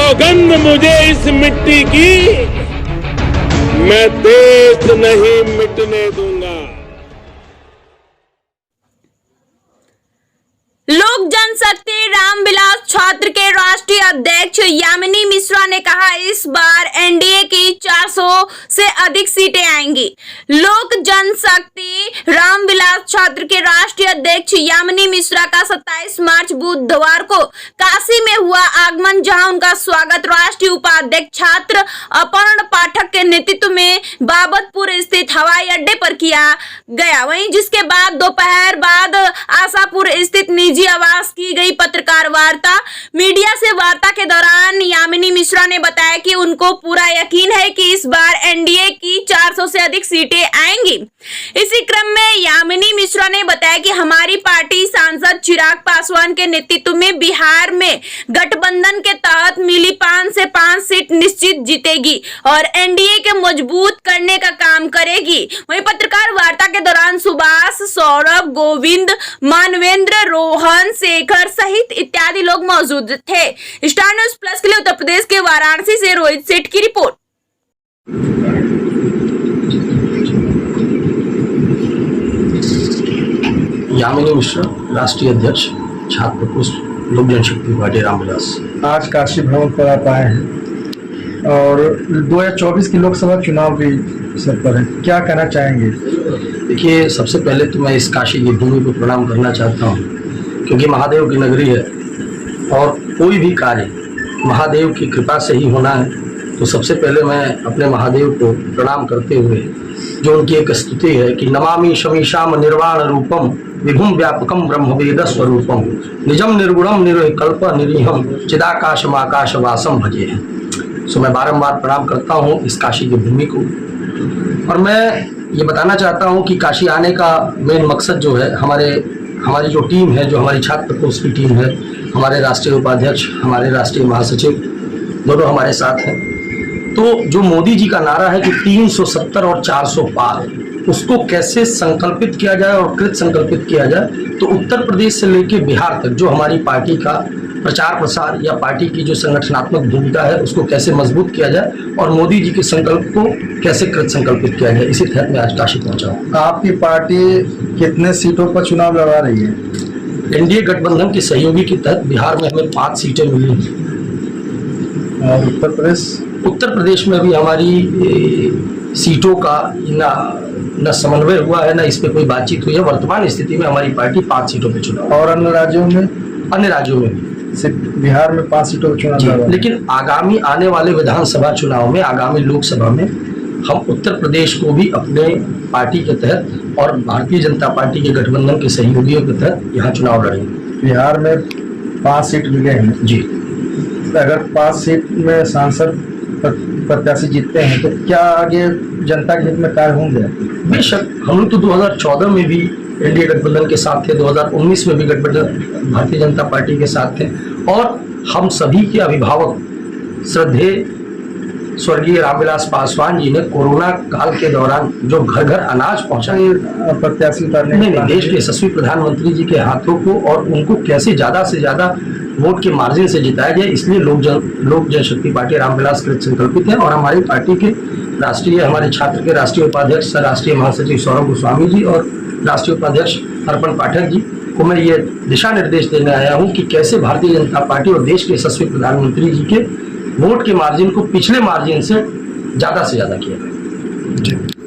सौगंध मुझे इस मिट्टी की, मैं देश नहीं मिटने दूंगा। लोक जनशक्ति रामविलास छात्र के राष्ट्रीय अध्यक्ष यामिनी मिश्रा ने कहा, इस बार एनडीए की 400 से अधिक सीटें आएंगी। लोक जनशक्ति रामविलास छात्र के राष्ट्रीय अध्यक्ष यामिनी मिश्रा का 27 मार्च बुधवार को काशी में हुआ आगमन, जहां उनका स्वागत राष्ट्रीय उपाध्यक्ष छात्र अपर्ण पाठक के नेतृत्व में बाबतपुर स्थित हवाई अड्डे पर किया गया। वहीं जिसके बाद दोपहर बाद आशापुर स्थित निजी आवास की गई पत्रकार वार्ता। मीडिया से वार्ता के दौरान यामिनी मिश्रा ने बताया कि उनको पूरा यकीन है कि इस बार एनडीए की 400 से अधिक सीटें आएंगी। इसी क्रम में यामिनी मिश्रा ने बताया कि हमारी पार्टी सांसद चिराग पासवान के नेतृत्व में बिहार में गठबंधन के तहत मिली 5 से 5 सीट निश्चित जीतेगी और एनडीए के मजबूत करने का काम करेगी। वहीं पत्रकार वार्ता के दौरान सुभाष, सौरभ, गोविंद, मानवेंद्र, रोहन, शेखर सहित इत्यादि लोग मौजूद थे। स्टार न्यूज़ प्लस के लिए उत्तर प्रदेश के वाराणसी से रोहित सेठ की रिपोर्ट। यामिनी मिश्रा, राष्ट्रीय अध्यक्छ छात्र प्रकोष्ठ लोक जनशक्ति पार्टी रामविलास। आज काशी भ्रमण पर आप आए हैं और 2024 की लोकसभा चुनाव भी सर पर है, क्या कहना चाहेंगे? देखिए, सबसे पहले तो मैं इस काशी की भूमि को प्रणाम करना चाहता हूँ, क्योंकि महादेव की नगरी है और कोई भी कार्य महादेव की कृपा से ही होना है। तो सबसे पहले मैं अपने महादेव को प्रणाम करते हुए, जो उनकी एक स्तुति है कि नमामि शमीशाम निर्वाण रूपम विभुम व्यापकम ब्रह्मवेद स्वरूपम निजम निर्गुणम निर्विकल्प निरीहम चिदाकाशमाकाश वासम भजे हैं। सो मैं बारंबार प्रणाम करता हूँ इस काशी की भूमि को। और मैं ये बताना चाहता हूँ कि काशी आने का मेन मकसद जो है, हमारी जो टीम है, जो हमारी छात्र प्रकोष्ठ की टीम है, हमारे राष्ट्रीय उपाध्यक्ष, हमारे राष्ट्रीय महासचिव दोनों हमारे साथ हैं। तो जो मोदी जी का नारा है कि 370 और 400 पार, उसको कैसे संकल्पित किया जाए और कृत संकल्पित किया जाए, तो उत्तर प्रदेश से लेकर बिहार तक जो हमारी पार्टी का प्रचार प्रसार या पार्टी की जो संगठनात्मक भूमिका है, उसको कैसे मजबूत किया जाए और मोदी जी के संकल्प को कैसे कृत संकल्पित किया जाए, इसी तहत मैं आज काशी पहुंचा हूँ। आपकी पार्टी कितने सीटों पर चुनाव लड़ा रही है? एनडीए गठबंधन के सहयोगी के तहत बिहार में हमें 5 सीटें मिली हैं। और उत्तर प्रदेश में भी हमारी सीटों का न समन्वय हुआ है, न इस पे कोई बातचीत हुई है। वर्तमान स्थिति में हमारी पार्टी 5 सीटों पे चुनाव। और अन्य राज्यों में भी सिर्फ बिहार में 5 सीटों पर चुनाव। लेकिन आगामी आने वाले विधानसभा चुनाव में, आगामी लोकसभा में हम उत्तर प्रदेश को भी अपने पार्टी के तहत और भारतीय जनता पार्टी के गठबंधन के सहयोगियों के तहत यहाँ चुनाव लड़ेंगे। बिहार में 5 सीट मिले हैं जी। अगर 5 सीट में सांसद प्रत्याशी जीतते हैं तो क्या आगे जनता के हित में कार्य होंगे? बेशक, हम लोग तो 2014 में भी एनडीए गठबंधन के साथ थे, 2019 में भी गठबंधन भारतीय जनता पार्टी के साथ थे और हम सभी के अभिभावक श्रद्धेय स्वर्गीय रामविलास पासवान जी ने कोरोना काल के दौरान जो घर घर अनाज पहुंचाए प्रत्याशी करने नहीं, देश के यशस्वी प्रधानमंत्री जी के हाथों को, और उनको कैसे ज्यादा से ज्यादा वोट के मार्जिन से जिताया जाए, इसलिए लोक जनशक्ति पार्टी रामविलास कृत संकल्पित है। और हमारी पार्टी के राष्ट्रीय, हमारे छात्र के राष्ट्रीय उपाध्यक्ष राष्ट्रीय महासचिव सौरभ गोस्वामी जी और राष्ट्रीय उपाध्यक्ष अर्पण पाठक जी को मैं ये दिशा निर्देश देने आया हूँ कि कैसे भारतीय जनता पार्टी और देश के यशस्वी प्रधानमंत्री जी के वोट के मार्जिन को पिछले मार्जिन से ज्यादा किया जाए।